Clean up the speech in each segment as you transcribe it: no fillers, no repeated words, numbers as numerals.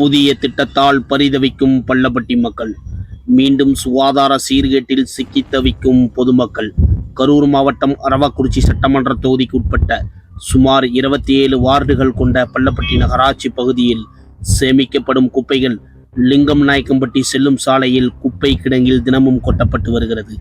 புதிய திட்டத்தால் பரிதவிக்கும் பள்ளப்பட்டி மக்கள். மீண்டும் சுகாதார சீர்கேட்டில் சிக்கித் தவிக்கும் பொதுமக்கள். கரூர் மாவட்டம் அரவக்குறிச்சி சட்டமன்ற தொகுதிக்கு உட்பட்ட சுமார் 27 வார்டுகள் கொண்ட பள்ளப்பட்டி நகராட்சி பகுதியில் சேமிக்கப்படும் குப்பைகள் லிங்கம் நாயக்கம்பட்டி செல்லும் சாலையில் குப்பை கிடங்கில் தினமும் கொட்டப்பட்டு வருகிறது.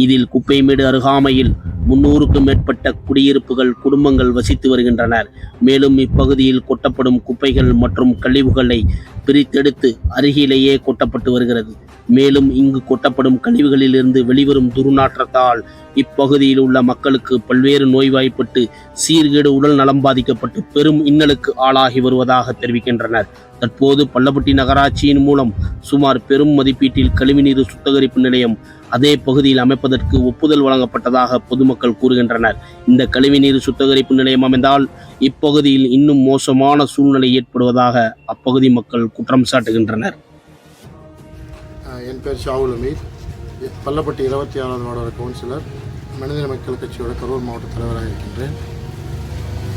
இதில் குப்பைமேடு அருகாமையில் 300க்கும் மேற்பட்ட குடியிருப்புகள் குடும்பங்கள் வசித்து வருகின்றனர். மேலும் இப்பகுதியில் கொட்டப்படும் குப்பைகள் மற்றும் கழிவுகளை பிரித்தெடுத்து அருகிலேயே கொட்டப்பட்டு வருகிறது. மேலும் இங்கு கொட்டப்படும் கழிவுகளில் இருந்து வெளிவரும் துர்நாற்றத்தால் இப்பகுதியில் உள்ள மக்களுக்கு பல்வேறு நோய்வாய்ப்பட்டு சீர்கேடு உடல் நலம் பாதிக்கப்பட்டு பெரும் இன்னலுக்கு ஆளாகி வருவதாக தெரிவிக்கின்றனர். தற்போது பள்ளப்பட்டி நகராட்சியின் மூலம் சுமார் பெரும் மதிப்பீட்டில் கழிவுநீர் சுத்திகரிப்பு நிலையம் அதே பகுதியில் அமைப்பதற்கு ஒப்புதல் வழங்கப்பட்டதாக பொதுமக்கள் கூறுகின்றனர். இந்த கழிவுநீர் சுத்திகரிப்பு நிலையம் அமைந்தால் இப்பகுதியில் இன்னும் மோசமான சூழ்நிலை ஏற்படுவதாக அப்பகுதி மக்கள் குற்றம் சாட்டுகின்றனர். என் பேர் ஷாவுல் அமீர், பள்ளப்பட்டி 26வது வார்டு கவுன்சிலர், மனிதநேய மக்கள் கட்சியோட கரூர் மாவட்ட தலைவராக இருக்கின்றேன்.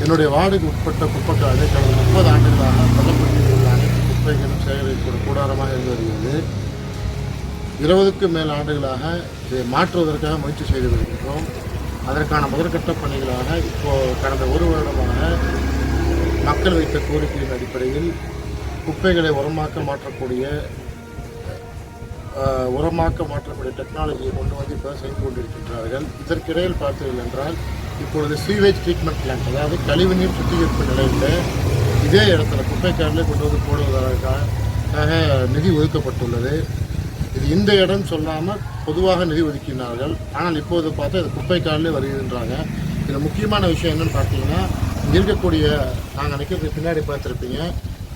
என்னுடைய வார்டுக்கு உட்பட்ட குப்பைக்காடு கடந்த 30 ஆண்டுகளாக பள்ளப்பட்டியில் உள்ள அனைத்து குப்பைகளும் சேகரிப்போட கூடாரமாக இருந்து வருகிறது. 20க்கும் மேல் ஆண்டுகளாக இதை மாற்றுவதற்காக முயற்சி செய்து வருகின்றோம். அதற்கான முதற்கட்ட பணிகளாக இப்போது கடந்த 1 வருடமாக மக்கள் வைத்த கோரிக்கையின் அடிப்படையில் குப்பைகளை உரமாக்க மாற்றக்கூடிய டெக்னாலஜியை கொண்டு வந்து இப்போ செய்து கொண்டிருக்கின்றார்கள். இதற்கிடையில் பார்த்தீர்கள் என்றால் இப்பொழுது சீவேஜ் ட்ரீட்மெண்ட் பிளான்ட், அதாவது கழிவுநீர் சுத்திகரிப்பு நிலையத்தில் இதே இடத்துல குப்பைக்காரில் கொண்டு வந்து போடுவதற்காக நிதி ஒதுக்கப்பட்டுள்ளது. இது இந்த இடம் சொல்லாமல் பொதுவாக நிதி ஒதுக்கினார்கள். ஆனால் இப்போது பார்த்தா இது குப்பைக்காரிலே வருகின்றாங்க. இதில் முக்கியமான விஷயம் என்னென்னு பார்த்தீங்கன்னா, இங்கே இருக்கக்கூடிய நாங்கள் நிற்கிறது பின்னாடி பார்த்துருப்பீங்க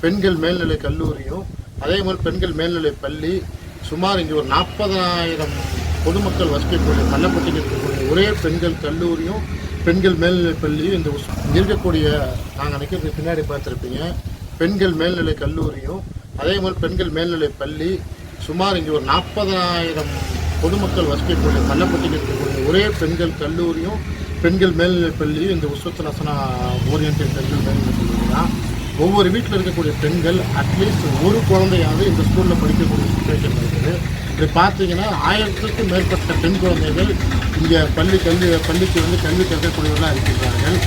பெண்கள் மேல்நிலை கல்லூரியும் அதே மாதிரி பெண்கள் மேல்நிலை பள்ளி, சுமார் இங்கே ஒரு 40,000 பொதுமக்கள் வசிக்கக்கூடிய பள்ளப்பட்டியில் இருக்கக்கூடிய ஒரே பெண்கள் கல்லூரியும் பெண்கள் மேல்நிலை பள்ளியும் இங்கே இருக்கக்கூடிய நாங்கள் நிற்கிறது பின்னாடி பார்த்துருப்பீங்க பெண்கள் மேல்நிலை கல்லூரியும் அதே மாதிரி பெண்கள் மேல்நிலை பள்ளி, சுமார் இங்கே ஒரு 40,000 பொதுமக்கள் வசிக்கக்கூடிய பள்ளப்பட்டியில் இருக்கக்கூடிய ஒரே பெண்கள் கல்லூரியும் பெண்கள் மேல்நிலை பள்ளியும் இந்த உஸ்வத்நசனா ஓரியன்டட் பெண்கள் மேல்நிலை பள்ளி தான். ஒவ்வொரு வீட்டில் இருக்கக்கூடிய பெண்கள் அட்லீஸ்ட் ஒரு குழந்தையாவது இந்த ஸ்கூலில் படிக்கக்கூடிய சுச்சுவேஷன் இருக்குது. இப்படி பார்த்தீங்கன்னா 1000க்கும் மேற்பட்ட பெண் குழந்தைகள் இங்கே பள்ளிக்கு வந்து கல்வி கற்கக்கூடியவர்களாக இருக்கின்றார்கள்.